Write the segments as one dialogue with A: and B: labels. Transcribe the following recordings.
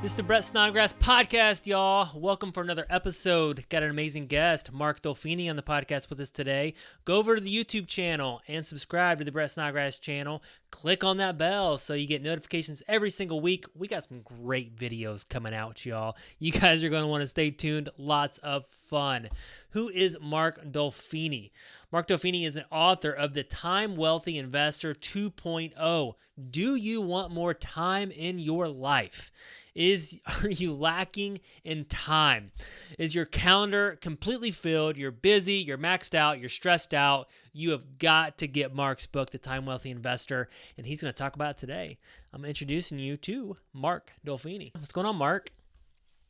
A: This is the Brett Snodgrass podcast, y'all. Welcome for another episode. Got an amazing guest, Mark Dolfini, on the podcast with us today. Go over to the YouTube channel and subscribe to the Brett Snodgrass channel. Click on that bell so you get notifications every single week. We got some great videos coming out, y'all. You guys are going to want to stay tuned. Lots of fun. Who is Mark Dolfini? Mark Dolfini is an author of The Time Wealthy Investor 2.0. Do you want more time in your life? Are you lacking in time? Is your calendar completely filled? You're busy, you're maxed out, you're stressed out. You have got to get Mark's book, The Time Wealthy Investor, and he's going to talk about it today. I'm introducing you to Mark Dolfini. What's going on, Mark?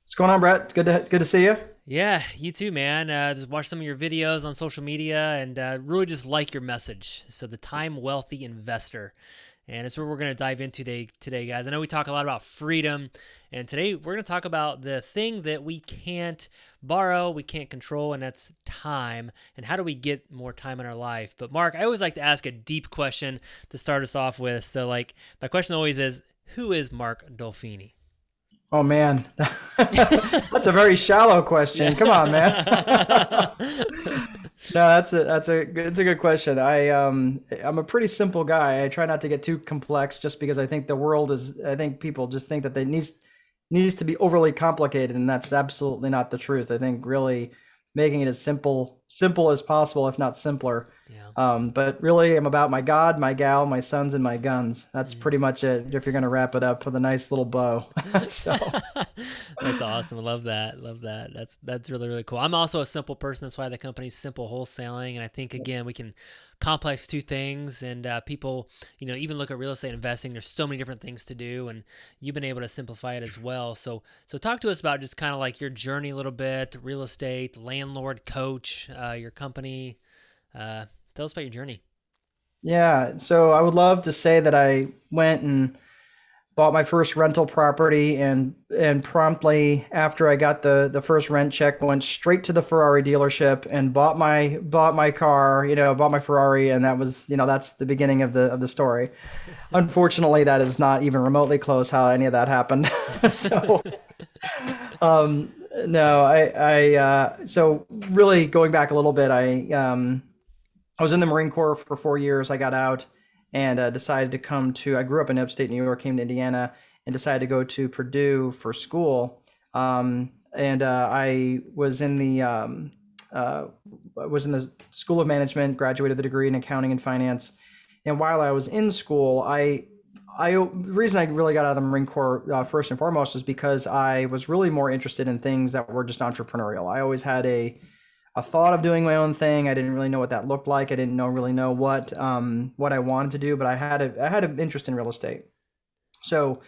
B: What's going on, Brett? Good to see you.
A: Yeah, you too, man. Just watch some of your videos on social media and really just like your message. So The Time Wealthy Investor. And it's what we're going to dive into today, guys. I know we talk a lot about freedom, and today we're going to talk about the thing that we can't borrow, we can't control, and that's time. And how do we get more time in our life? But Mark, I always like to ask a deep question to start us off with. So, my question always is, who is Mark Dolfini?
B: Oh man, that's a very shallow question. Come on, man. No, it's a good question. I'm a pretty simple guy. I try not to get too complex, just because I think I think people just think that they needs to be overly complicated, and that's absolutely not the truth. I think really making it as simple as possible, if not simpler. Yeah. But really, I'm about my God, my gal, my sons, and my guns. That's pretty much it. If you're going to wrap it up with a nice little bow. So.
A: That's awesome. I love that. That's really, really cool. I'm also a simple person. That's why the company's Simple Wholesaling. And I think, again, we can complex two things, and people, even look at real estate investing. There's so many different things to do, and you've been able to simplify it as well. So talk to us about just kind of like your journey a little bit, real estate, landlord, coach, your company. Tell us about your journey.
B: Yeah, so I would love to say that I went and bought my first rental property, and promptly after I got the first rent check, went straight to the Ferrari dealership and bought my car, bought my Ferrari, and that was, that's the beginning of the story. Unfortunately, that is not even remotely close how any of that happened. So, no, so really going back a little bit, I was in the Marine Corps for 4 years. I got out and decided to I grew up in upstate New York, came to Indiana, and decided to go to Purdue for school. I was in the School of Management, graduated the degree in accounting and finance. And while I was in school, the reason I really got out of the Marine Corps first and foremost is because I was really more interested in things that were just entrepreneurial. I always had a thought of doing my own thing. I didn't really know what that looked like. I didn't really know what I wanted to do, but I had an interest in real estate. So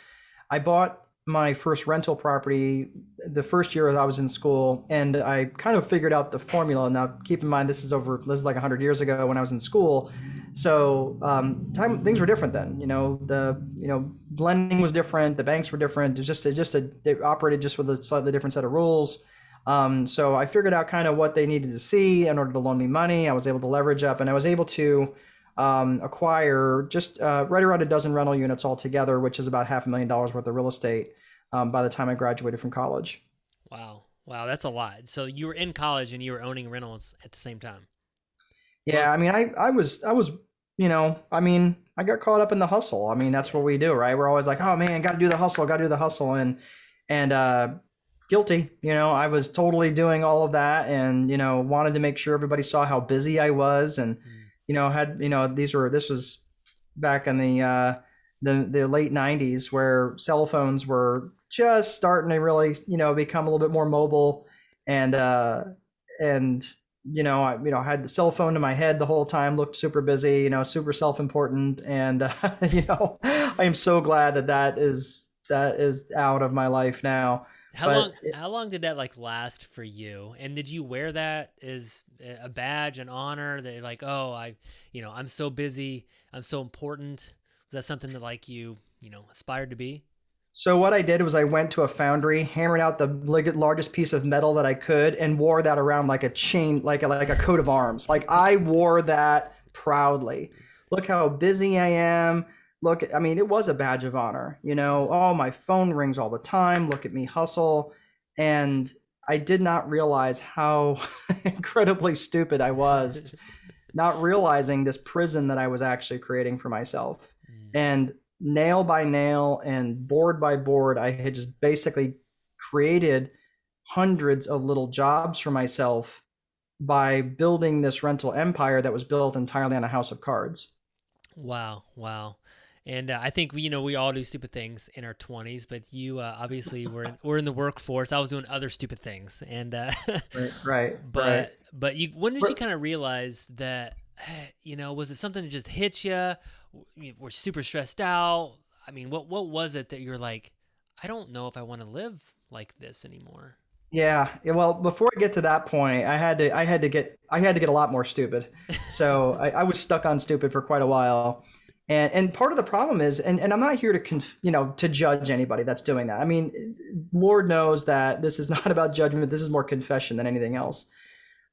B: I bought my first rental property the first year I was in school, and I kind of figured out the formula. Now, keep in mind, this is like 100 years ago when I was in school. So things were different then. Lending was different. The banks were different. They operated just with a slightly different set of rules. So I figured out kind of what they needed to see in order to loan me money. I was able to leverage up, and I was able to acquire just right around a dozen rental units altogether, which is about $500,000 worth of real estate by the time I graduated from college.
A: Wow, that's a lot. So you were in college and you were owning rentals at the same time.
B: Yeah, I mean, I was, I got caught up in the hustle. I mean, that's what we do, right? We're always like, oh man, got to do the hustle, and guilty. I was totally doing all of that, and wanted to make sure everybody saw how busy I was, and this was back in the late 90s, where cell phones were just starting to really become a little bit more mobile, and I had the cell phone to my head the whole time, looked super busy, super self-important, and I am so glad that is out of my life now.
A: How long did that last for you? And did you wear that as a badge, an honor that I'm so busy, I'm so important? Was that something that you aspired to be?
B: So what I did was I went to a foundry, hammered out the largest piece of metal that I could, and wore that around like a chain, like a coat of arms. I wore that proudly. Look how busy I am. I mean, it was a badge of honor, oh, my phone rings all the time. Look at me hustle. And I did not realize how incredibly stupid I was, not realizing this prison that I was actually creating for myself. And nail by nail and board by board, I had just basically created hundreds of little jobs for myself by building this rental empire that was built entirely on a house of cards.
A: Wow, wow. And I think we all do stupid things in our 20s, but you obviously were in the workforce. I was doing other stupid things, and
B: right.
A: But when did you kind of realize that? Was it something that just hit you? You were super stressed out. I mean, what was it that you're like, I don't know if I want to live like this anymore?
B: Yeah. Well, before I get to that point, I had to get a lot more stupid. So I was stuck on stupid for quite a while. And part of the problem is, and I'm not here to to judge anybody that's doing that. I mean, Lord knows that this is not about judgment. This is more confession than anything else.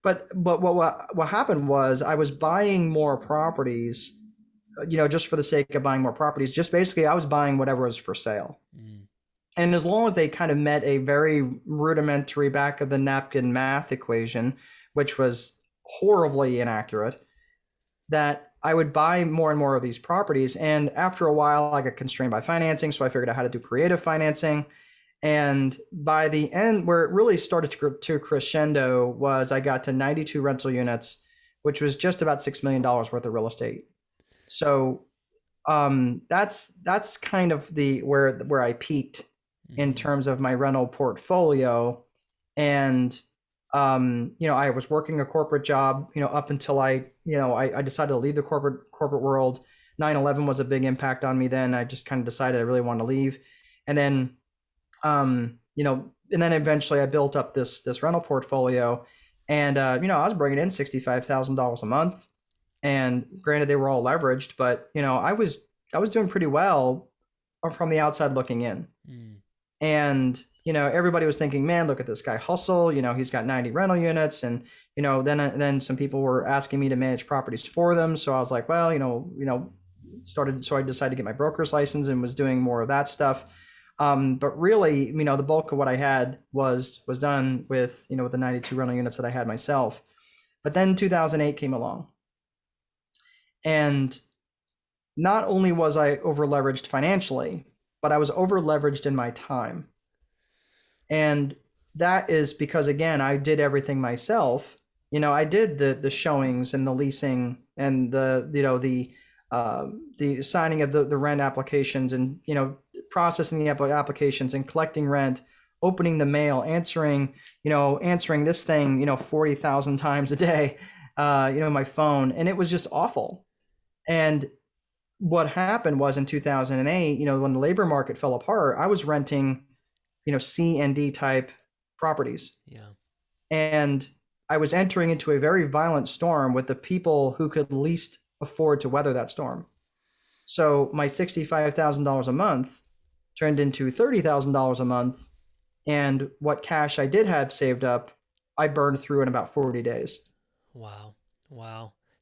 B: But what happened was I was buying more properties, just for the sake of buying more properties. Just basically, I was buying whatever was for sale. And as long as they kind of met a very rudimentary back of the napkin math equation, which was horribly inaccurate, that I would buy more and more of these properties. And after a while, I got constrained by financing. So I figured out how to do creative financing. And by the end, where it really started to crescendo was I got to 92 rental units, which was just about $6 million worth of real estate. So that's kind of where I peaked in terms of my rental portfolio. And I was working a corporate job, up until I decided to leave the corporate world. 9/11 was a big impact on me then. I just kind of decided I really wanted to leave. And then and then eventually I built up this rental portfolio, and I was bringing in $65,000 a month. And granted, they were all leveraged, but I was doing pretty well from the outside looking in. And everybody was thinking, man, look at this guy hustle. He's got 90 rental units, and then some people were asking me to manage properties for them. So I was like, well, so I decided to get my broker's license and was doing more of that stuff. But really, the bulk of what I had was done with with the 92 rental units that I had myself. But then 2008 came along, and not only was I over leveraged financially, but I was over leveraged in my time. And that is because, again, I did everything myself. I did the showings and the leasing and the signing of the rent applications, and processing the applications and collecting rent, opening the mail, answering this thing 40,000 times a day, my phone. And it was just awful. And what happened was in 2008, when the labor market fell apart, I was renting C and D type properties.
A: Yeah.
B: And I was entering into a very violent storm with the people who could least afford to weather that storm. So my $65,000 a month turned into $30,000 a month. And what cash I did have saved up, I burned through in about 40 days.
A: Wow.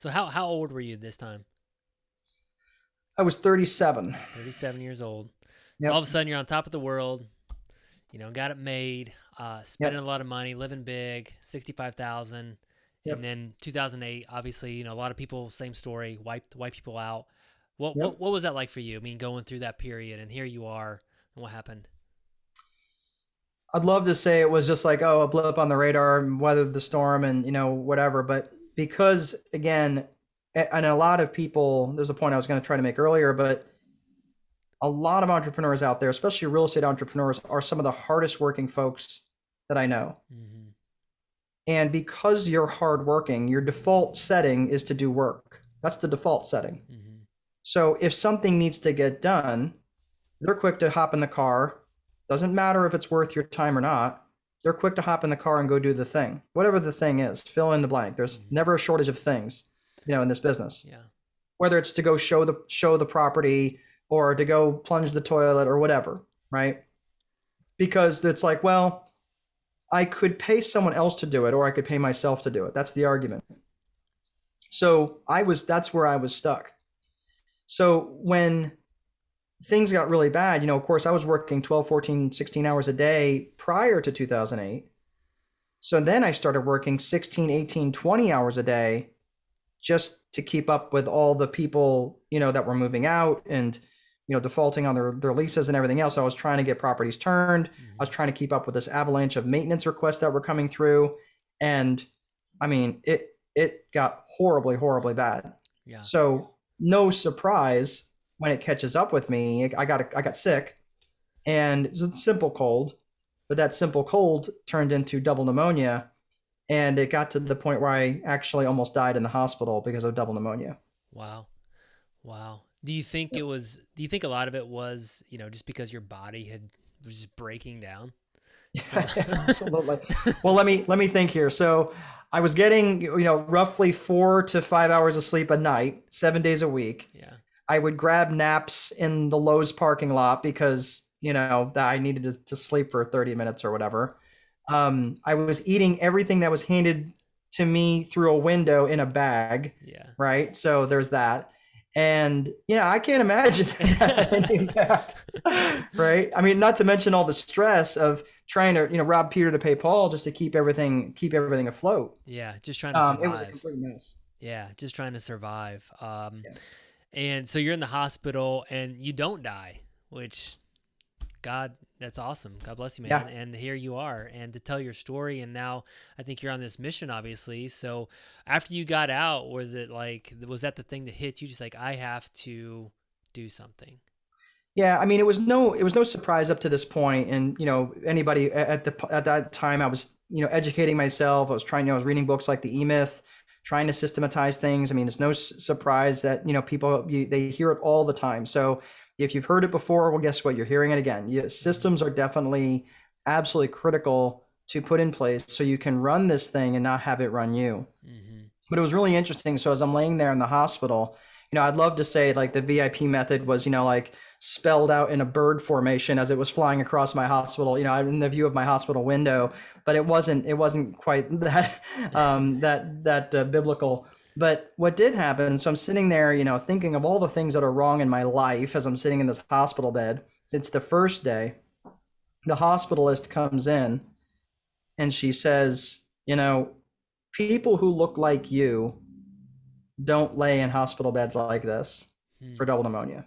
A: So how old were you this time?
B: I was 37.
A: 37 years old.
B: Yep.
A: So all of a sudden you're on top of the world, got it made, spending a lot of money, living big, 65,000. Yep. And then 2008, obviously, a lot of people, same story, wiped people out. What was that like for you? I mean, going through that period, and here you are, and what happened?
B: I'd love to say it was just like, a blip on the radar, weathered the storm and, whatever. But because, again, and a lot of people, there's a point I was going to try to make earlier, but a lot of entrepreneurs out there, especially real estate entrepreneurs, are some of the hardest working folks that I know. Mm-hmm. And because you're hardworking, your default setting is to do work. That's the default setting. Mm-hmm. So if something needs to get done, they're quick to hop in the car. Doesn't matter if it's worth your time or not. They're quick to hop in the car and go do the thing. Whatever the thing is, fill in the blank. There's never a shortage of things, in this business. Yeah. Whether it's to go show the property or to go plunge the toilet or whatever, right? Because it's like, well, I could pay someone else to do it, or I could pay myself to do it. That's the argument. So that's where I was stuck. So when things got really bad. Of course, I was working 12, 14, 16 hours a day prior to 2008. So then I started working 16, 18, 20 hours a day just to keep up with all the people, that were moving out and, defaulting on their leases and everything else. I was trying to get properties turned. I was trying to keep up with this avalanche of maintenance requests that were coming through. And I mean, it got horribly, horribly bad.
A: Yeah.
B: So no surprise when it catches up with me, I got sick, and it was a simple cold, but that simple cold turned into double pneumonia. And it got to the point where I actually almost died in the hospital because of double pneumonia.
A: Wow. Do you think a lot of it was, just because your body was just breaking down?
B: Absolutely. Well, let me think here. So I was getting, roughly 4 to 5 hours of sleep a night, 7 days a week.
A: Yeah.
B: I would grab naps in the Lowe's parking lot because, that I needed to sleep for 30 minutes or whatever. I was eating everything that was handed to me through a window in a bag.
A: Yeah.
B: Right. So there's that. And I can't imagine that any impact. Right. I mean, not to mention all the stress of trying to, rob Peter to pay Paul just to keep everything afloat.
A: Yeah. Just trying to survive.
B: It was a complete mess.
A: Yeah. Just trying to survive.
B: Yeah.
A: And so you're in the hospital and you don't die, which, God, that's awesome. God bless you, man.
B: Yeah.
A: And here you are, and to tell your story. And now I think you're on this mission, obviously. So after you got out, was that the thing that hit you? Just like, I have to do something.
B: Yeah. I mean, it was no surprise up to this point. And, anybody at that time, I was, educating myself. I was reading books like the E-Myth, trying to systematize things. I mean, it's no surprise that, people, they hear it all the time. So if you've heard it before, well, guess what? You're hearing it again. Systems are definitely absolutely critical to put in place so you can run this thing and not have it run you. Mm-hmm. But it was really interesting. So as I'm laying there in the hospital, I'd love to say like the VIP method was, like spelled out in a bird formation as it was flying across my hospital, in the view of my hospital window, but it wasn't quite that, biblical. But what did happen, so I'm sitting there, thinking of all the things that are wrong in my life as I'm sitting in this hospital bed. It's the first day. The hospitalist comes in and she says, people who look like you don't lay in hospital beds like this for double pneumonia.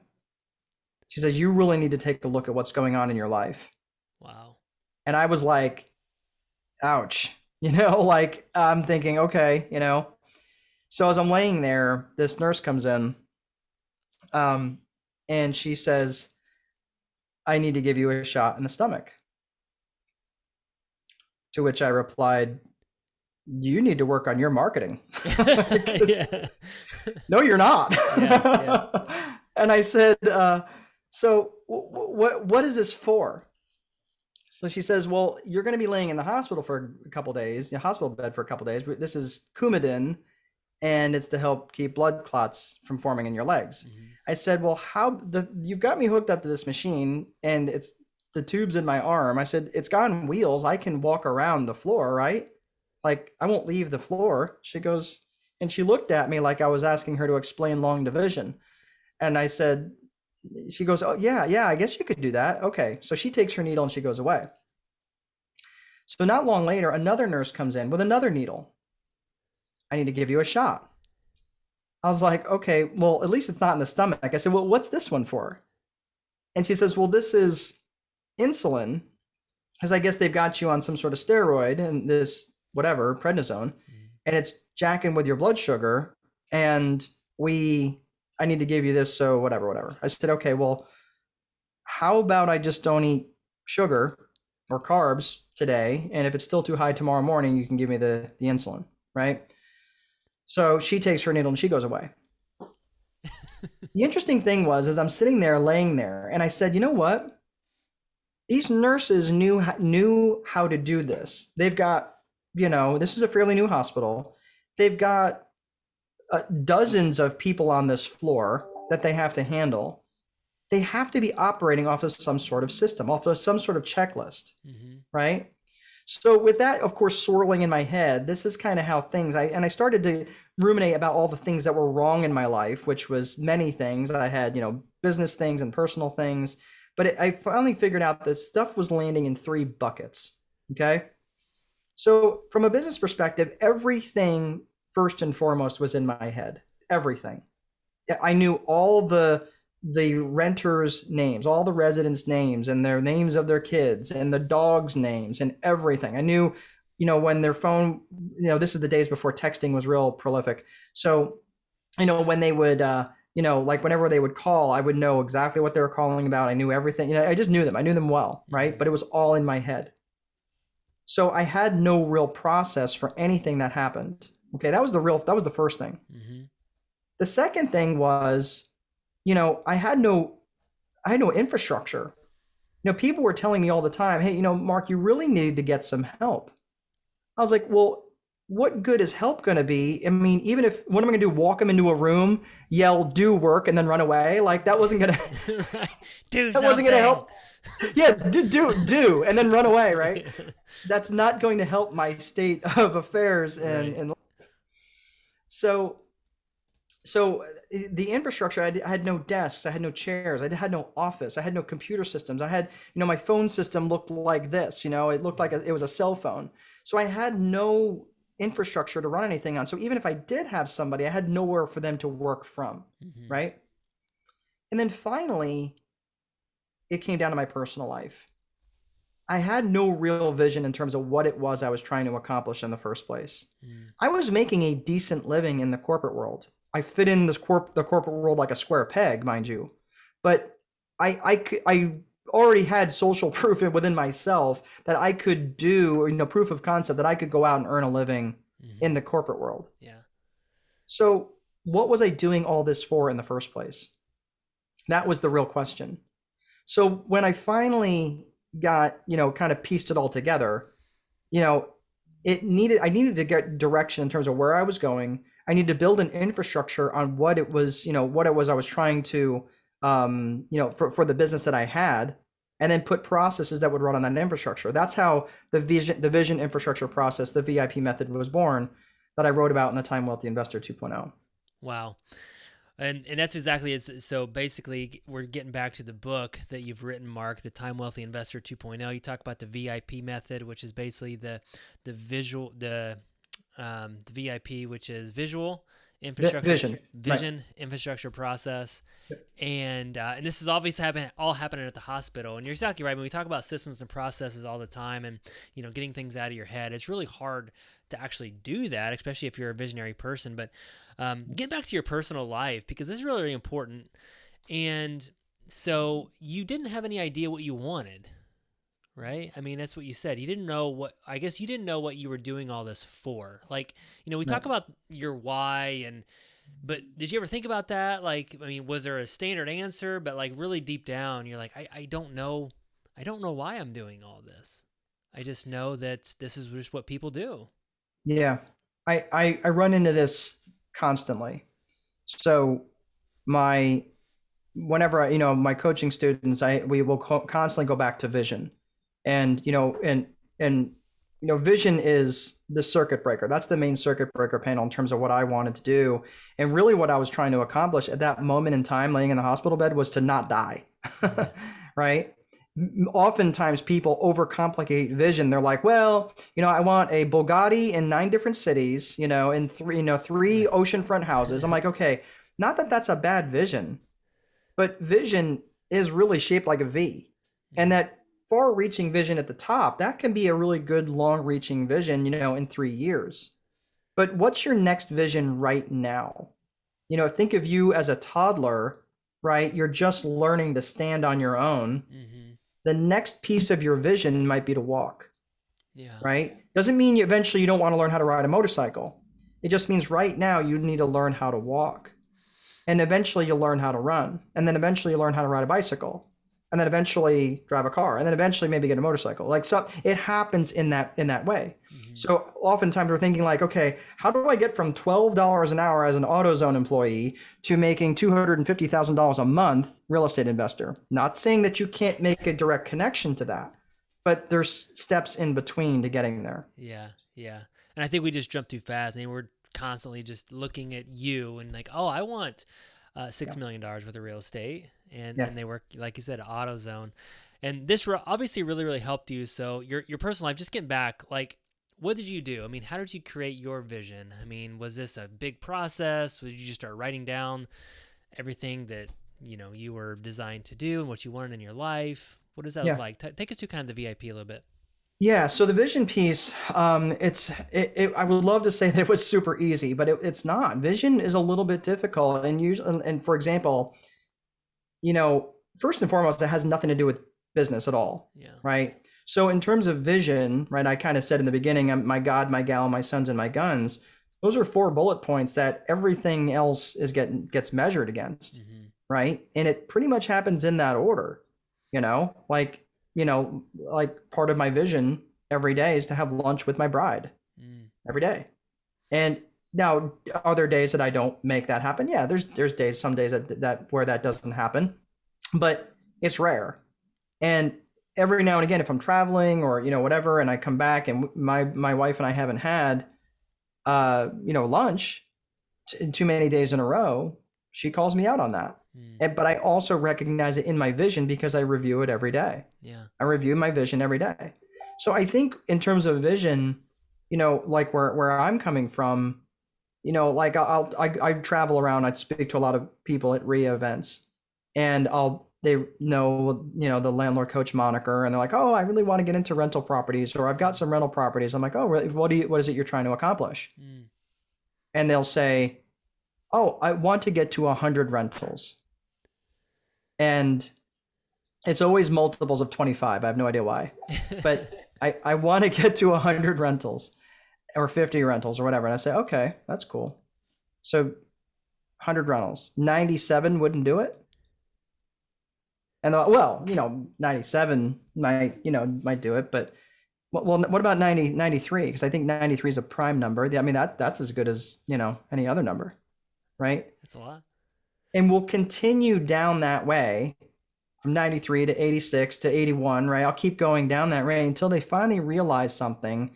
B: She says, you really need to take a look at what's going on in your life.
A: Wow. And
B: I was like, ouch, like I'm thinking, okay, So as I'm laying there, this nurse comes in, and she says, I need to give you a shot in the stomach. To which I replied, you need to work on your marketing.
A: Yeah.
B: No, you're not.
A: Yeah.
B: And I said, so what is this for? So she says, well, you're going to be laying in the hospital for a couple days, the hospital bed for a couple days. This is Coumadin. And it's to help keep blood clots from forming in your legs. Mm-hmm. I said, well, you've got me hooked up to this machine and it's the tubes in my arm. I said, it's got on wheels. I can walk around the floor, right? Like I won't leave the floor. She goes, and she looked at me like I was asking her to explain long division. And I said, she goes, oh yeah, I guess you could do that. Okay. So she takes her needle and she goes away. So not long later, another nurse comes in with another needle. I need to give you a shot. I was like, okay, well, at least it's not in the stomach. I said, well, what's this one for? And she says, well, this is insulin, because I guess they've got you on some sort of steroid and this, whatever, prednisone, and it's jacking with your blood sugar. And I need to give you this. So whatever. I said, okay, well, how about I just don't eat sugar or carbs today? And if it's still too high tomorrow morning, you can give me the insulin, right? So she takes her needle and she goes away. The interesting thing was, as I'm sitting there, laying there, and I said, you know what? These nurses knew how to do this. They've got, this is a fairly new hospital. They've got dozens of people on this floor that they have to handle. They have to be operating off of some sort of system, off of some sort of checklist, right? So with that, of course, swirling in my head, this is kind of how things, I started to ruminate about all the things that were wrong in my life, which was many things. I had, business things and personal things, but I finally figured out that stuff was landing in three buckets. Okay. So from a business perspective, everything first and foremost was in my head. Everything. I knew all the renters' names, all the residents' names, and their names of their kids, and the dogs' names, and everything. I knew, when their phone, this is the days before texting was real prolific. So, when they would, like whenever they would call, I would know exactly what they were calling about. I knew everything. I just knew them. I knew them well, right? But it was all in my head. So I had no real process for anything that happened. Okay, that was the first thing.
A: Mm-hmm.
B: The second thing was, I had no infrastructure. People were telling me all the time, hey, Mark, you really need to get some help. I was like, well, what good is help going to be? I mean, even if, what am I going to do? Walk them into a room, yell, do work, and then run away? Like that wasn't going to,
A: Right. Do
B: that
A: something.
B: wasn't going to help. Yeah, do, and then run away, right? That's not going to help my state of affairs and life. So the infrastructure, I had no desks, I had no chairs, I had no office, I had no computer systems. I had, my phone system looked like this, it looked like it was a cell phone. So I had no infrastructure to run anything on. So even if I did have somebody, I had nowhere for them to work from, right? And then finally, it came down to my personal life. I had no real vision in terms of what it was I was trying to accomplish in the first place. I was making a decent living in the corporate world. I fit in the corporate world like a square peg, mind you, but I already had social proof within myself that I could do, proof of concept that I could go out and earn a living in the corporate world.
A: Yeah.
B: So what was I doing all this for in the first place? That was the real question. So when I finally got, kind of pieced it all together, I needed to get direction in terms of where I was going. I need to build an infrastructure on what it was I was trying to, for the business that I had, and then put processes that would run on that infrastructure. That's how the vision infrastructure process, the VIP method, was born, that I wrote about in the Time Wealthy Investor 2.0.
A: Wow. And that's exactly it. So basically, we're getting back to the book that you've written, Mark, the Time Wealthy Investor 2.0. You talk about the VIP method, which is basically the VIP, which is visual infrastructure, vision right. Infrastructure process, yep. And this is obviously all happening at the hospital. And you're exactly right. When we talk about systems and processes all the time, and getting things out of your head, it's really hard to actually do that, especially if you're a visionary person. But get back to your personal life, because this is really, really important. And so you didn't have any idea what you wanted. Right? I mean, that's what you said. You didn't know what you were doing all this for. Like, we talk about your why, but did you ever think about that? Like, I mean, was there a standard answer? But like really deep down, you're like, I don't know why I'm doing all this. I just know that this is just what people do.
B: Yeah. I run into this constantly. So whenever my coaching students, we will constantly go back to vision. And vision is the circuit breaker. That's the main circuit breaker panel in terms of what I wanted to do. And really what I was trying to accomplish at that moment in time, laying in the hospital bed, was to not die, right? Oftentimes people overcomplicate vision. They're like, well, I want a Bugatti in 9 different cities, in 3 oceanfront houses. I'm like, okay, not that that's a bad vision, but vision is really shaped like a V. And that far-reaching vision at the top, that can be a really good long-reaching vision, in 3 years. But what's your next vision right now? Think of you as a toddler, right? You're just learning to stand on your own. The next piece of your vision might be to walk. Yeah. Right? Doesn't mean eventually you don't want to learn how to ride a motorcycle. It just means right now you need to learn how to walk. And eventually you'll learn how to run. And then eventually you'll learn how to ride a bicycle. And then eventually drive a car, and then eventually maybe get a motorcycle. Like, so it happens in that way. So oftentimes we're thinking like, okay, how do I get from $12 an hour as an AutoZone employee to making $250,000 a month real estate investor? Not saying that you can't make a direct connection to that, but there's steps in between to getting there.
A: Yeah. Yeah. And I think we just jump too fast. I mean, we're constantly just looking at you and like, oh, I want $6 million worth of real estate. And they work, like you said, AutoZone. And this obviously really, really helped you. So your personal life, just getting back, like, what did you do? I mean, how did you create your vision? I mean, was this a big process? Did you just start writing down everything that, you were designed to do and what you wanted in your life? What does that look like? Take us to kind of the VIP a little bit.
B: Yeah. So the vision piece, I would love to say that it was super easy, but it's not. Vision is a little bit difficult. And for example, first and foremost, it has nothing to do with business at all.
A: Yeah.
B: Right. So in terms of vision, right, I kind of said in the beginning, my God, my gal, my sons, and my guns, those are 4 bullet points that everything else gets measured against. Mm-hmm. Right. And it pretty much happens in that order, like part of my vision every day is to have lunch with my bride every day. And now, are there days that I don't make that happen? Yeah, there's days, some days that where that doesn't happen, but it's rare. And every now and again, if I'm traveling or, whatever, and I come back and my wife and I haven't had, lunch too many days in a row, she calls me out on that. But I also recognize it in my vision because I review it every day.
A: Yeah.
B: I review my vision every day. So I think in terms of vision, like where I'm coming from, like I travel around, I speak to a lot of people at RIA events, and they know, the landlord coach moniker, and they're like, oh, I really want to get into rental properties, or I've got some rental properties. I'm like, oh, really? What is it you're trying to accomplish? And they'll say, oh, I want to get to 100 rentals. And it's always multiples of 25. I have no idea why, but I want to get to 100 rentals or 50 rentals or whatever. And I say, okay, that's cool. So 100 rentals, 97 wouldn't do it. And well, 97 might do it, but what about 93? Because I think 93 is a prime number. I mean, that's as good as, any other number, right?
A: That's a lot.
B: And we'll continue down that way from 93 to 86 to 81, right? I'll keep going down that way until they finally realize something,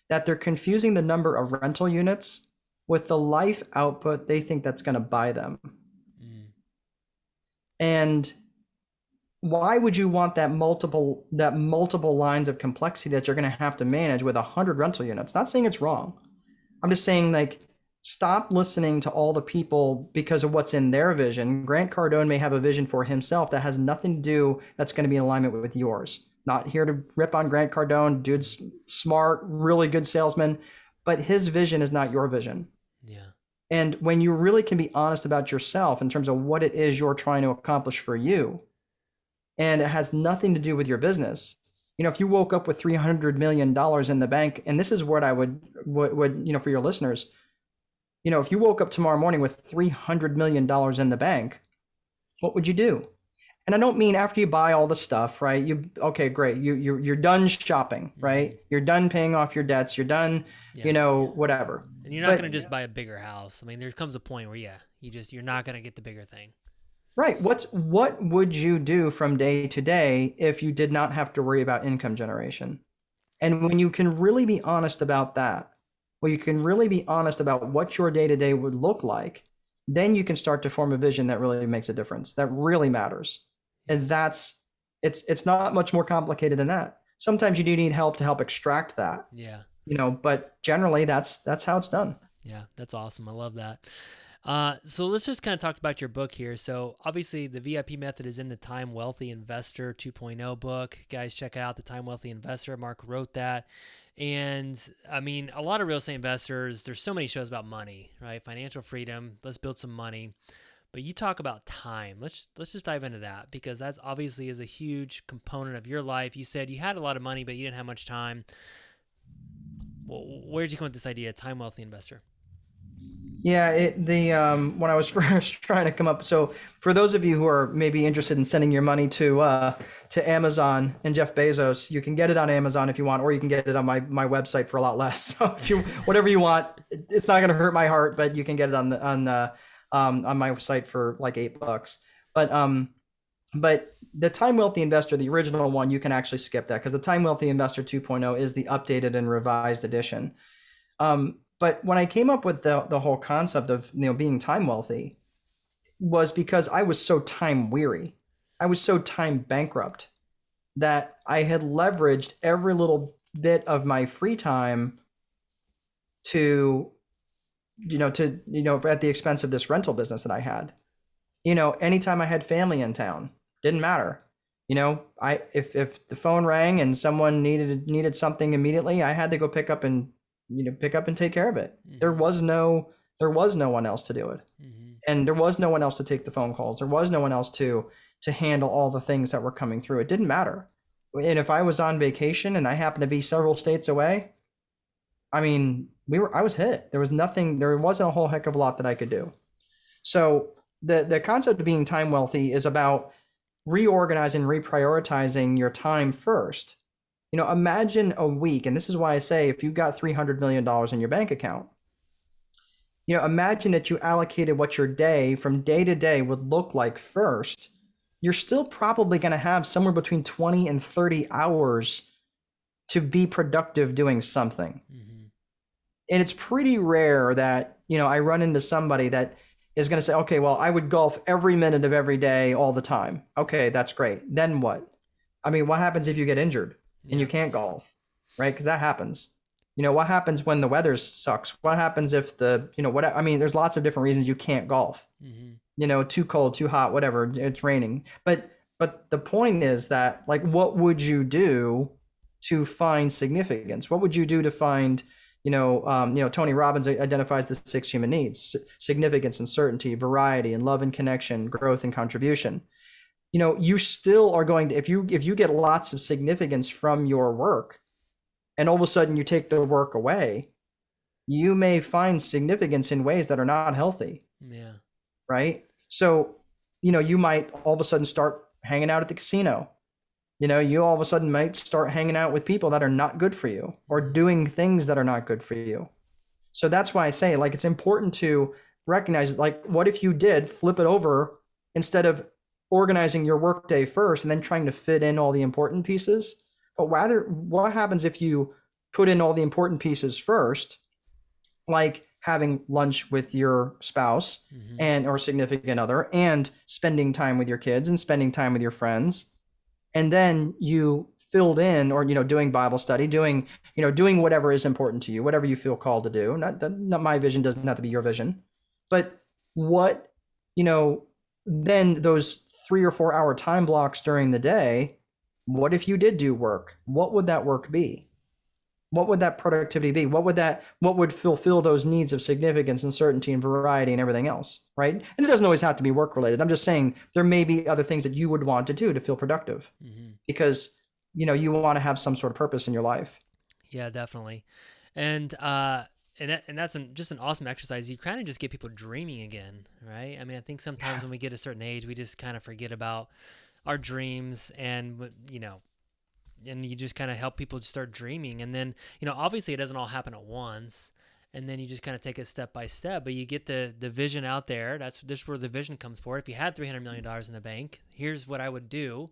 B: that they're confusing the number of rental units with the life output they think that's going to buy them. And why would you want that multiple lines of complexity that you're going to have to manage with 100 rental units? Not saying it's wrong. I'm just saying, like, stop listening to all the people because of what's in their vision. Grant Cardone may have a vision for himself that has nothing to do, that's going to be in alignment with yours. Not here to rip on Grant Cardone. Dude's smart, really good salesman, but his vision is not your vision.
A: Yeah.
B: And when you really can be honest about yourself in terms of what it is you're trying to accomplish for you, and it has nothing to do with your business. If you woke up with $300 million in the bank, and this is what I would, for your listeners, if you woke up tomorrow morning with $300 million in the bank, what would you do? And I don't mean after you buy all the stuff, right? Okay, great. You're done shopping, right? You're done paying off your debts. You're done, whatever.
A: And you're not going to just buy a bigger house. I mean, there comes a point where, you're not going to get the bigger thing.
B: Right. What would you do from day to day if you did not have to worry about income generation? And when you can really be honest about that, when you can really be honest about what your day to day would look like, then you can start to form a vision that really makes a difference, that really matters. And it's not much more complicated than that. Sometimes you do need help to help extract that.
A: Yeah.
B: But generally that's how it's done.
A: Yeah, that's awesome. I love that. So let's just kind of talk about your book here. So obviously the VIP method is in the Time Wealthy Investor 2.0 book. Guys, check out the Time Wealthy Investor. Mark wrote that. And I mean, a lot of real estate investors, there's so many shows about money, right? Financial freedom, let's build some money. But you talk about time. Let's just dive into that, because that's obviously is a huge component of your life. You said you had a lot of money, but you didn't have much time. Well, where did you come up with this idea, Time Wealthy Investor?
B: Yeah, when I was first trying to come up, so for those of you who are maybe interested in sending your money to Amazon and Jeff Bezos, you can get it on Amazon if you want, or you can get it on my website for a lot less. So if whatever you want, it's not going to hurt my my but you can get it on my site for like $8. But But the Time Wealthy Investor, the original one, you can actually skip that because the Time Wealthy Investor 2.0 is the updated and revised edition. But when I came up with the whole concept of being time wealthy was because I was so time weary. I was so time bankrupt that I had leveraged every little bit of my free time to at the expense of this rental business that I had. Anytime I had family in town, didn't matter. If the phone rang and someone needed something immediately, I had to go pick up and take care of it.
A: Mm-hmm.
B: There was no one else to do it.
A: Mm-hmm.
B: And there was no one else to take the phone calls. There was no one else to handle all the things that were coming through. It didn't matter. And if I was on vacation and I happened to be several states away, I mean, I was hit. There wasn't a whole heck of a lot that I could do. So the concept of being time wealthy is about reorganizing, reprioritizing your time first. Imagine a week, and this is why I say if you got $300 million in your bank account, imagine that you allocated what your day from day to day would look like first. You're still probably going to have somewhere between 20 and 30 hours to be productive doing something. Mm-hmm. And it's pretty rare that, I run into somebody that is going to say, okay, well, I would golf every minute of every day all the time. Okay, that's great. Then what? I mean, what happens if you get injured and you can't golf, right? Because that happens. What happens when the weather sucks? What happens if there's lots of different reasons you can't golf. Mm-hmm. Too cold, too hot, whatever, it's raining. But the point is that, like, what would you do to find significance? What would you do to find, Tony Robbins identifies the 6 human needs: significance and certainty, variety and love and connection, growth and contribution. You still are going to, if you get lots of significance from your work, and all of a sudden you take the work away, you may find significance in ways that are not healthy.
A: Yeah.
B: Right. So, you might all of a sudden start hanging out at the casino. You all of a sudden might start hanging out with people that are not good for you or doing things that are not good for you. So that's why I say, like, it's important to recognize, like, what if you did flip it over, instead of organizing your workday first and then trying to fit in all the important pieces? But rather, what happens if you put in all the important pieces first, like having lunch with your spouse mm-hmm. and or significant other, and spending time with your kids and spending time with your friends, and then you filled in, or doing Bible study, doing whatever is important to you, whatever you feel called to do. Not my vision doesn't have to be your vision, but what then those 3 or 4 hour time blocks during the day. What if you did do work? What would that work be? What would that productivity be? What would fulfill those needs of significance and certainty and variety and everything else, right? And it doesn't always have to be work related. I'm just saying there may be other things that you would want to do to feel productive, mm-hmm. because, you want to have some sort of purpose in your life.
A: Yeah, definitely. And that's just an awesome exercise. You kind of just get people dreaming again, right? I mean, I think sometimes when we get a certain age, we just kind of forget about our dreams, and and you just kind of help people just start dreaming. And then, obviously it doesn't all happen at once, and then you just kind of take it step by step, but you get the vision out there. That's where the vision comes for. If you had $300 million in the bank, here's what I would do.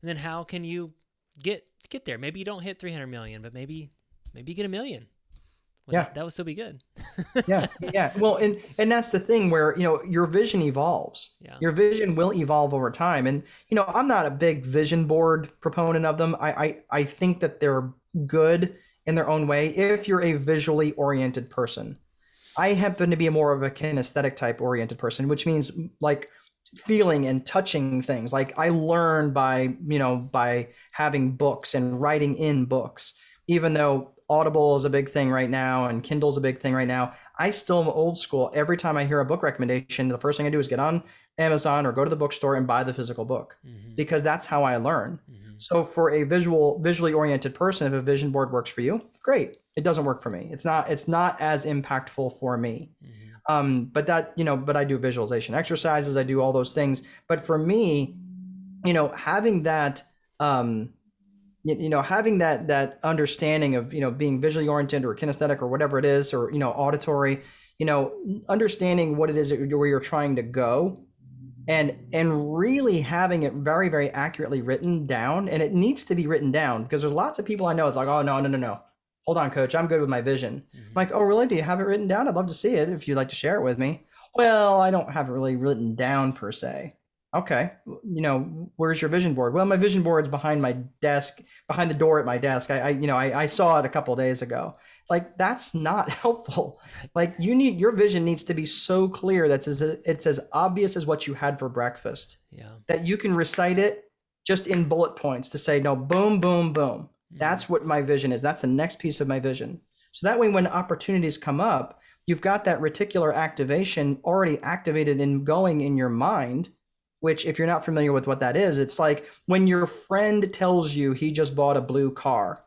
A: And then how can you get there? Maybe you don't hit 300 million, but maybe you get $1 million. Well, that would still be good.
B: Yeah. Well, and that's the thing where, your vision evolves. Yeah. Your vision will evolve over time. And, I'm not a big vision board proponent of them. I think that they're good in their own way if you're a visually oriented person. I happen to be more of a kinesthetic type oriented person, which means like feeling and touching things. Like I learn by having books and writing in books, even though Audible is a big thing right now and Kindle's a big thing right now. I still am old school. Every time I hear a book recommendation, the first thing I do is get on Amazon or go to the bookstore and buy the physical book, mm-hmm. because that's how I learn. Mm-hmm. So for a visually oriented person, if a vision board works for you, great. It doesn't work for me. It's not as impactful for me. Mm-hmm. But I do visualization exercises. I do all those things. But for me, having that, having that understanding of, being visually oriented or kinesthetic or whatever it is, or, auditory, understanding what it is where you're trying to go, and really having it very, very accurately written down. And it needs to be written down because there's lots of people I know. It's like, oh, no, no, no, no. Hold on, coach. I'm good with my vision. I'm like, oh, really? Do you have it written down? I'd love to see it if you'd like to share it with me. Well, I don't have it really written down per se. Okay. Where's your vision board? Well, my vision board's behind my desk, behind the door at my desk. I saw it a couple of days ago. Like, that's not helpful. Like, your vision needs to be so clear that it's as obvious as what you had for breakfast.
A: Yeah.
B: That you can recite it just in bullet points to say, no, boom, boom, boom. That's what my vision is. That's the next piece of my vision. So that way, when opportunities come up, you've got that reticular activation already activated and going in your mind, which, if you're not familiar with what that is, it's like when your friend tells you he just bought a blue car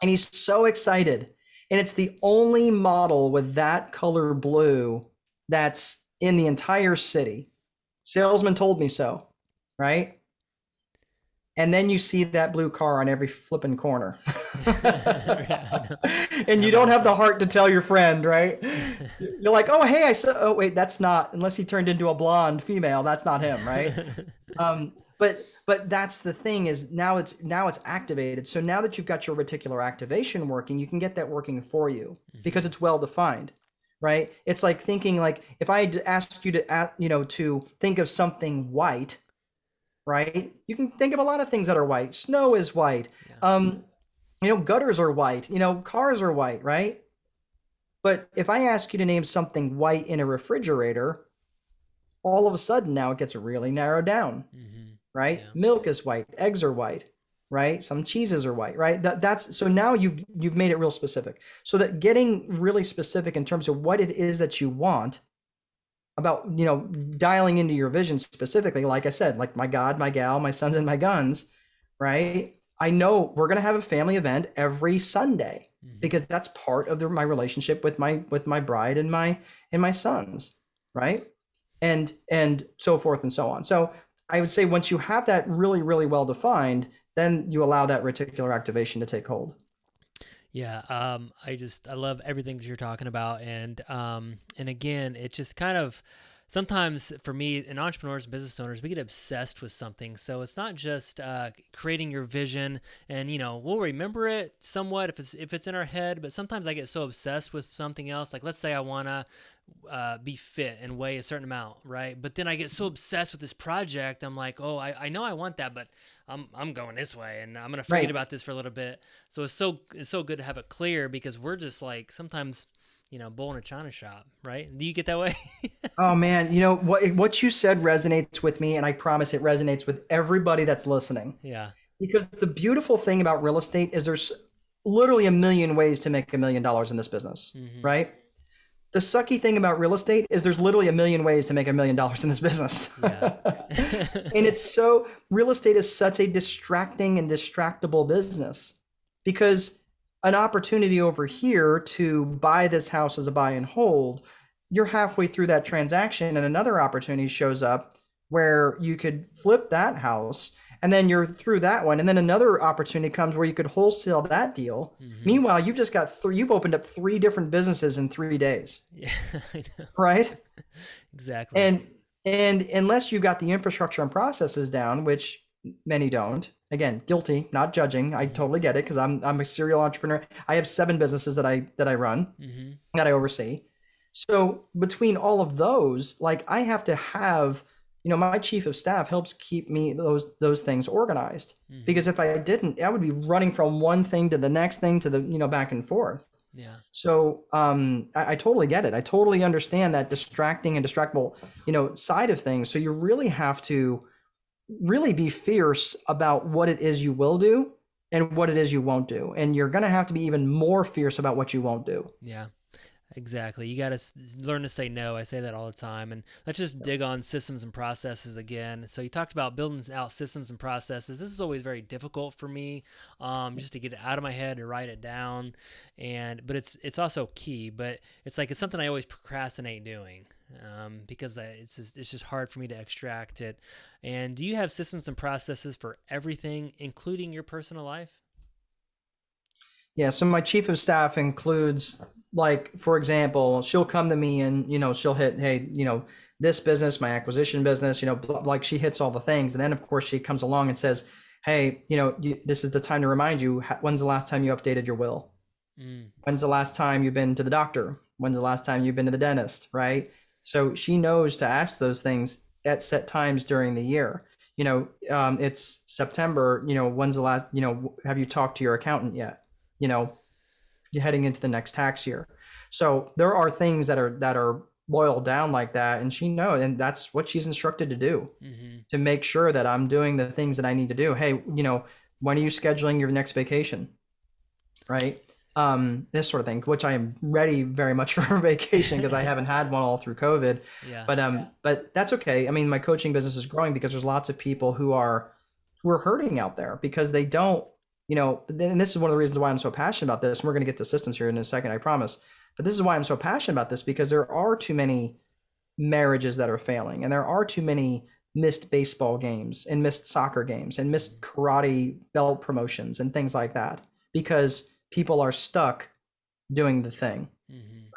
B: and he's so excited. And it's the only model with that color blue that's in the entire city. Salesman told me so, right? And then you see that blue car on every flipping corner. And you don't have the heart to tell your friend, right? You're like, oh, hey, oh, wait, that's not, unless he turned into a blonde female, that's not him, right? But that's the thing, is now it's activated. So now that you've got your reticular activation working, you can get that working for you because it's well defined, right? It's like thinking, like, if I asked you to think of something white, right? You can think of a lot of things that are white. Snow is white. Yeah. Gutters are white. Cars are white, right? But if I ask you to name something white in a refrigerator, all of a sudden now it gets really narrowed down, right? Yeah. Milk is white. Eggs are white, right? Some cheeses are white, right? That's so now you've made it real specific. So that getting really specific in terms of what it is that you want, about dialing into your vision specifically, like I said, like my God, my gal, my sons and my guns, right? I know we're going to have a family event every Sunday because that's part of my relationship with my bride and my sons, right? And so forth and so on. So I would say once you have that really, really well defined, then you allow that reticular activation to take hold.
A: Yeah, I love everything that you're talking about, and again, it just kind of, sometimes for me, and entrepreneurs and business owners, we get obsessed with something. So it's not just creating your vision, and we'll remember it somewhat if it's in our head. But sometimes I get so obsessed with something else. Like, let's say I wanna be fit and weigh a certain amount, right? But then I get so obsessed with this project, I'm like, oh, I know I want that, but I'm going this way, and I'm gonna forget about this for a little bit. So it's so good to have it clear, because we're just like sometimes, bull in a china shop, right? Do you get that way?
B: Oh man, what you said resonates with me, and I promise it resonates with everybody that's listening.
A: Yeah.
B: Because the beautiful thing about real estate is there's literally a million ways to make $1 million in this business, right? The sucky thing about real estate is there's literally a million ways to make $1 million in this business. Yeah. And real estate is such a distracting and distractible business, because an opportunity over here to buy this house as a buy and hold, you're halfway through that transaction and another opportunity shows up where you could flip that house, and then you're through that one, and then another opportunity comes where you could wholesale that deal. Meanwhile, you've just got you've opened up 3 different businesses in 3 days.
A: Yeah, I know.
B: Right?
A: Exactly.
B: And unless you've got the infrastructure and processes down, which many don't, again, guilty, not judging. I totally get it, because I'm a serial entrepreneur. I have 7 businesses that I run, that I oversee. So between all of those, like, I have to have, my chief of staff helps keep me those things organized, because if I didn't, I would be running from one thing to the next thing to the, back and forth.
A: Yeah.
B: So I totally get it. I totally understand that distracting and distractible, side of things. So you really have to really be fierce about what it is you will do and what it is you won't do. And you're going to have to be even more fierce about what you won't do.
A: Yeah. Exactly. You got to learn to say no. I say that all the time. And let's just dig on systems and processes again. So you talked about building out systems and processes. This is always very difficult for me, just to get it out of my head, to write it down. But it's also key. But it's something I always procrastinate doing, because it's just hard for me to extract it. And do you have systems and processes for everything, including your personal life?
B: Yeah, so my chief of staff includes, like, for example, she'll come to me and, she'll hit, hey, this business, my acquisition business, like she hits all the things. And then, of course, she comes along and says, hey, this is the time to remind you, when's the last time you updated your will?
A: Mm.
B: When's the last time you've been to the doctor? When's the last time you've been to the dentist, right? So she knows to ask those things at set times during the year. It's September, when's the last, have you talked to your accountant yet? You're heading into the next tax year. So there are things that are boiled down like that, and she knows, and that's what she's instructed to do, to make sure that I'm doing the things that I need to do. Hey, when are you scheduling your next vacation? Right? This sort of thing, which I am ready very much for vacation because I haven't had one all through COVID.
A: Yeah.
B: But that's okay. I mean, my coaching business is growing because there's lots of people who are hurting out there because they don't, and this is one of the reasons why I'm so passionate about this. And we're going to get to systems here in a second, I promise. But this is why I'm so passionate about this, because there are too many marriages that are failing, and there are too many missed baseball games and missed soccer games and missed karate belt promotions and things like that, because people are stuck doing the thing,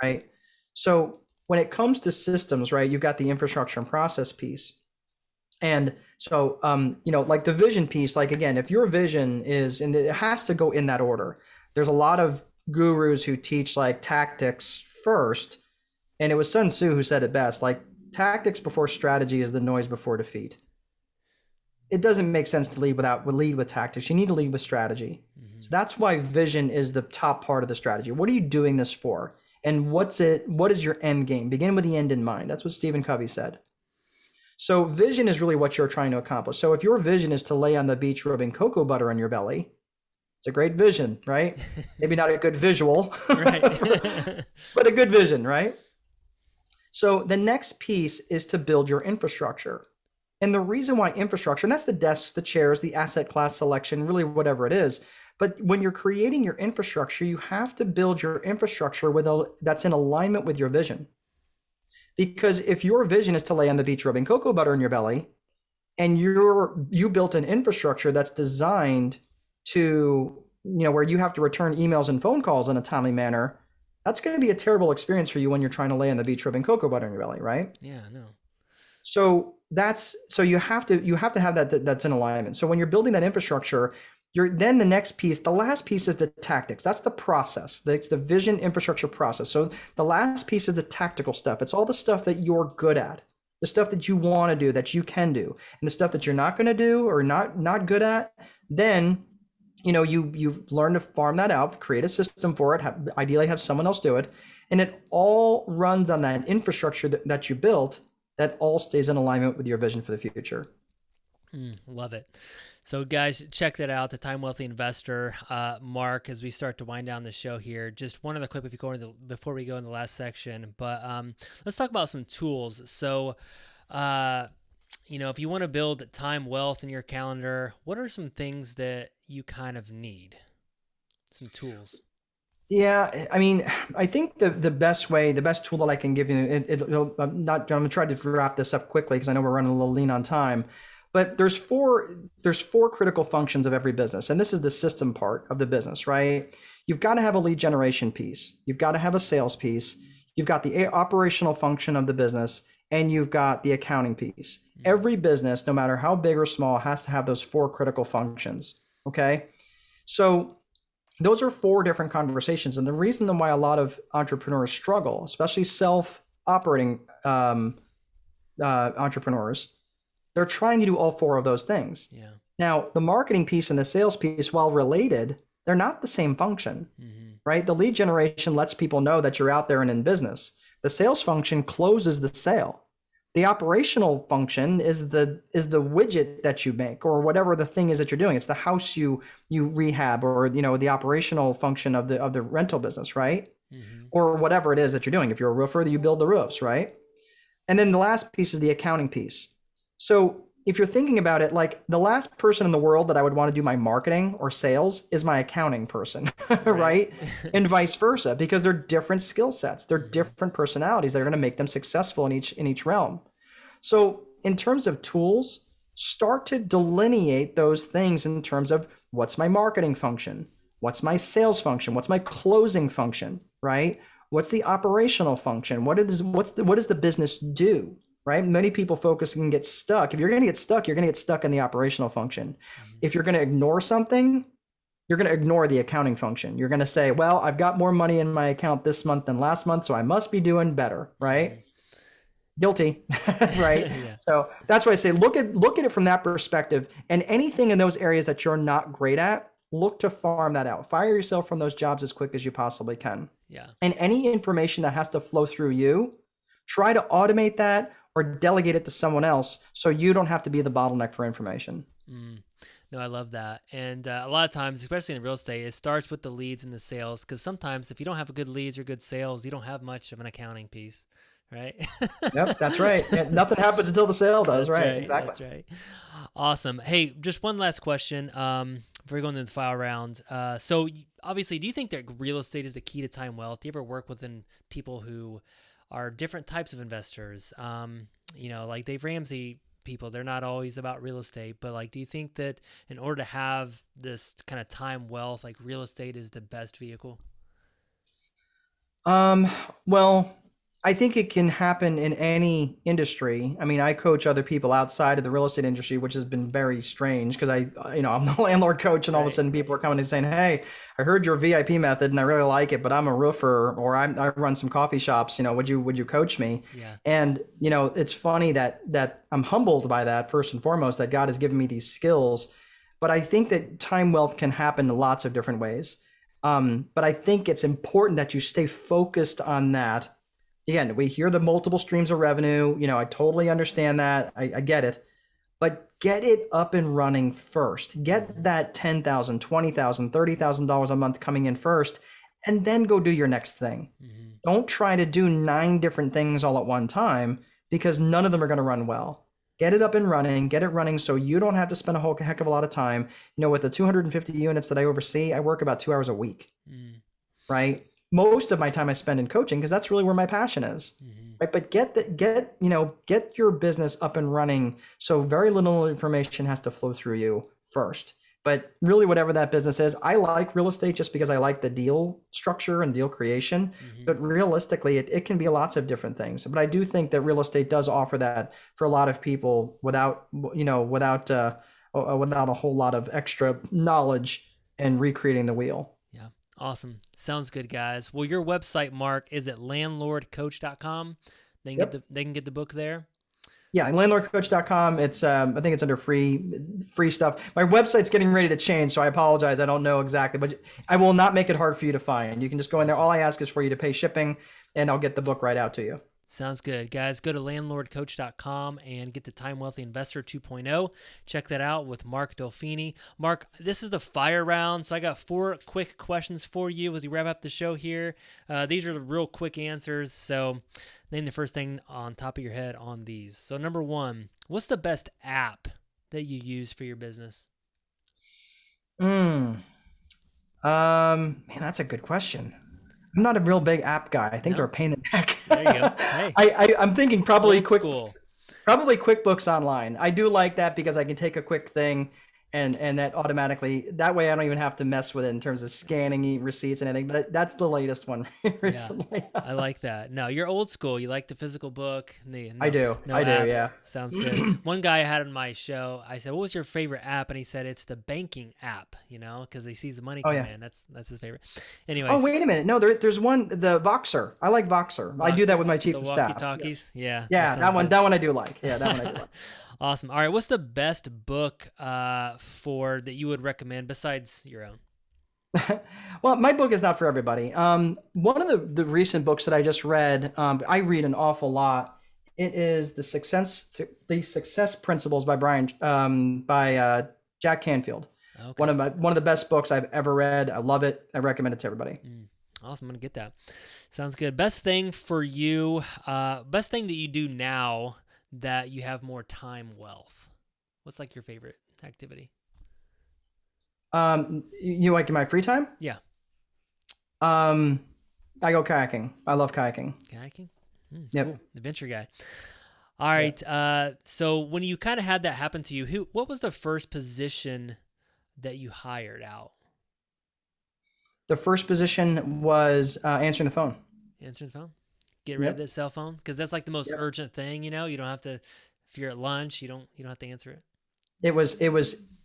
B: right? So when it comes to systems, right, you've got the infrastructure and process piece. And so, like the vision piece, like, again, if your vision is, and it has to go in that order. There's a lot of gurus who teach like tactics first. And it was Sun Tzu who said it best, like, tactics before strategy is the noise before defeat. It doesn't make sense to lead with tactics. You need to lead with strategy. So that's why vision is the top part of the strategy. What are you doing this for? And what is your end game? Begin with the end in mind. That's what Stephen Covey said. So vision is really what you're trying to accomplish. So if your vision is to lay on the beach rubbing cocoa butter on your belly, it's a great vision, right? Maybe not a good visual,
A: Right.
B: but a good vision, right? So the next piece is to build your infrastructure. And the reason why infrastructure, and that's the desks, the chairs, the asset class selection, really whatever it is. But when you're creating your infrastructure, you have to build your infrastructure that's in alignment with your vision. Because if your vision is to lay on the beach rubbing cocoa butter in your belly, and you built an infrastructure that's designed to, where you have to return emails and phone calls in a timely manner, that's going to be a terrible experience for you when you're trying to lay on the beach rubbing cocoa butter in your belly, right?
A: Yeah, no.
B: So you have to have that's in alignment. So when you're building that infrastructure, then the next piece, the last piece is the tactics. That's the process. It's the vision infrastructure process. So the last piece is the tactical stuff. It's all the stuff that you're good at, the stuff that you want to do, that you can do, and the stuff that you're not going to do or not good at. Then, you learn to farm that out, create a system for it, ideally have someone else do it. And it all runs on that infrastructure that you built, that all stays in alignment with your vision for the future.
A: Love it. So guys, check that out, the Time Wealthy Investor, Mark, as we start to wind down the show here. Just one other clip before we go in the last section, but let's talk about some tools. So, if you want to build time wealth in your calendar, what are some things that you kind of need? Some tools.
B: Yeah, I mean, I think the best tool that I can give you, I'm going to try to wrap this up quickly because I know we're running a little lean on time, but there's four critical functions of every business. And this is the system part of the business, right? You've got to have a lead generation piece. You've got to have a sales piece. You've got the operational function of the business, and you've got the accounting piece. Every business, no matter how big or small, has to have those four critical functions. Okay. So those are four different conversations. And the reason why a lot of entrepreneurs struggle, especially self-operating entrepreneurs, they're trying to do all four of those things.
A: Yeah.
B: Now, the marketing piece and the sales piece, while related, they're not the same function, right? The lead generation lets people know that you're out there and in business. The sales function closes the sale. The operational function is the widget that you make, or whatever the thing is that you're doing. It's the house you rehab, or the operational function of the rental business, right? Or whatever it is that you're doing. If you're a roofer, you build the roofs, right? And then the last piece is the accounting piece. So if you're thinking about it, like, the last person in the world that I would want to do my marketing or sales is my accounting person, right? And vice versa, because they're different skill sets. They're different personalities that are going to make them successful in each realm. So in terms of tools, start to delineate those things in terms of, what's my marketing function? What's my sales function? What's my closing function, right? What's the operational function? What does the business do, right? Many people focus and get stuck. If you're going to get stuck, you're going to get stuck in the operational function. If you're going to ignore something, you're going to ignore the accounting function. You're going to say, well, I've got more money in my account this month than last month, so I must be doing better, right? Guilty, right?
A: Yeah.
B: So that's why I say look at it from that perspective, and anything in those areas that you're not great at, look to farm that out. Fire yourself from those jobs as quick as you possibly can.
A: Yeah.
B: And any information that has to flow through you, try to automate that or delegate it to someone else so you don't have to be the bottleneck for information.
A: No, I love that. And a lot of times, especially in real estate, it starts with the leads and the sales, because sometimes if you don't have a good leads or good sales, you don't have much of an accouning piece, right?
B: Yep, that's right. Yeah, nothing happens until the sale does,
A: That's
B: right? Exactly.
A: That's right. Awesome. Hey, just one last question before we go into the final round. So obviously, do you think that real estate is the key to time wealth? Do you ever work within people who are different types of investors? Like Dave Ramsey people, they're not always about real estate, but like, do you think that in order to have this kind of time wealth, like real estate is the best vehicle?
B: Well, I think it can happen in any industry. I mean, I coach other people outside of the real estate industry, which has been very strange because I'm the landlord coach, and all of a
A: Right.
B: sudden people are coming and saying, "Hey, I heard your VIP method and I really like it, but I'm a roofer or I run some coffee shops. Would you coach me?"
A: Yeah.
B: And it's funny that I'm humbled by that first and foremost, that God has given me these skills, but I think that time wealth can happen in lots of different ways. But I think it's important that you stay focused on that. Again, we hear the multiple streams of revenue. I totally understand that. I get it. But get it up and running first. Get that $10,000, $20,000, $30,000 a month coming in first, and then go do your next thing. Don't try to do 9 different things all at one time, because none of them are going to run well. Get it up and running, get it running so you don't have to spend a whole heck of a lot of time. With the 250 units that I oversee, I work about 2 hours a week, right? Most of my time I spend in coaching because that's really where my passion is, right? But get your business up and running so very little information has to flow through you first. But really, whatever that business is, I like real estate just because I like the deal structure and deal creation. But realistically, it can be lots of different things. But I do think that real estate does offer that for a lot of people without a whole lot of extra knowledge and recreating the wheel.
A: Yeah. Awesome. Sounds good, guys. Well, your website, Mark, is at landlordcoach.com. They can get the book there.
B: Yeah, landlordcoach.com. It's I think it's under free stuff. My website's getting ready to change, so I apologize. I don't know exactly, but I will not make it hard for you to find. You can just go in there. All I ask is for you to pay shipping, and I'll get the book right out to you.
A: Sounds good. Guys, go to landlordcoach.com and get the Time Wealthy Investor 2.0. Check that out with Mark Dolfini. Mark, this is the fire round, so I got 4 quick questions for you as we wrap up the show here. These are the real quick answers, so name the first thing on top of your head on these. So number 1, what's the best app that you use for your business?
B: Man, that's a good question. I'm not a real big app guy. I think they're a pain in the neck.
A: There you go. Hey.
B: I'm thinking probably
A: Old school.
B: Probably QuickBooks Online. I do like that because I can take a quick thing and that automatically, that way I don't even have to mess with it in terms of scanning receipts and anything, but that's the latest one recently.
A: Yeah, I like that. No, you're old school. You like the physical book.
B: I do. Yeah.
A: Sounds good. One guy I had on my show, I said, what was your favorite app? And he said, it's the banking app, because he sees the money come in. That's his favorite. Anyways.
B: Oh, wait a minute. No, there's one, the Voxer. I like Voxer. I do that with my chief of staff.
A: Walkie-talkies? Yeah.
B: Yeah, that one I do like. Yeah, that one I do like.
A: Awesome. All right. What's the best book that you would recommend besides your own?
B: Well, my book is not for everybody. One of the recent books that I just read, I read an awful lot. It is the Success Principles by Jack Canfield. Okay. One of the best books I've ever read. I love it. I recommend it to everybody.
A: Awesome. I'm gonna get that. Sounds good. Best thing for you. Best thing that you do now that you have more time wealth. What's like your favorite activity?
B: You like in my free time?
A: Yeah.
B: I go kayaking. I love kayaking.
A: Kayaking?
B: Yep.
A: Cool. Adventure guy. All right. Yep. So when you kind of had that happen to you, what was the first position that you hired out?
B: The first position was answering the phone.
A: Answering the phone. Get rid of this cell phone, because that's like the most urgent thing. You don't have to. If you're at lunch, you don't have to answer it.
B: It was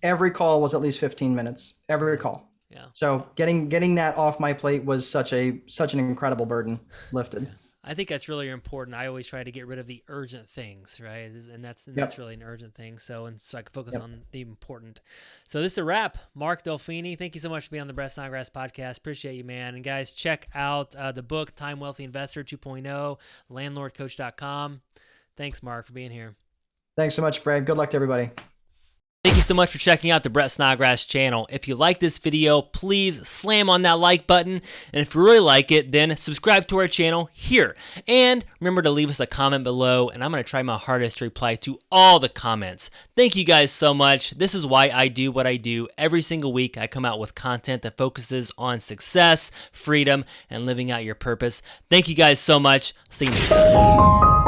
B: every call was at least 15 minutes. Every call.
A: Yeah.
B: So getting that off my plate was such an incredible burden lifted.
A: Yeah. I think that's really important. I always try to get rid of the urgent things, right? And that's really an urgent thing. So I can focus on the important. So this is a wrap. Mark Dolfini, thank you so much for being on the Brett Snodgrass podcast. Appreciate you, man. And guys, check out the book, Time Wealthy Investor 2.0, landlordcoach.com. Thanks, Mark, for being here.
B: Thanks so much, Brad. Good luck to everybody.
A: Thank you so much for checking out the Brett Snodgrass channel. If you like this video, please slam on that like button. And if you really like it, then subscribe to our channel here. And remember to leave us a comment below, and I'm going to try my hardest to reply to all the comments. Thank you guys so much. This is why I do what I do. Every single week, I come out with content that focuses on success, freedom, and living out your purpose. Thank you guys so much. See you next time.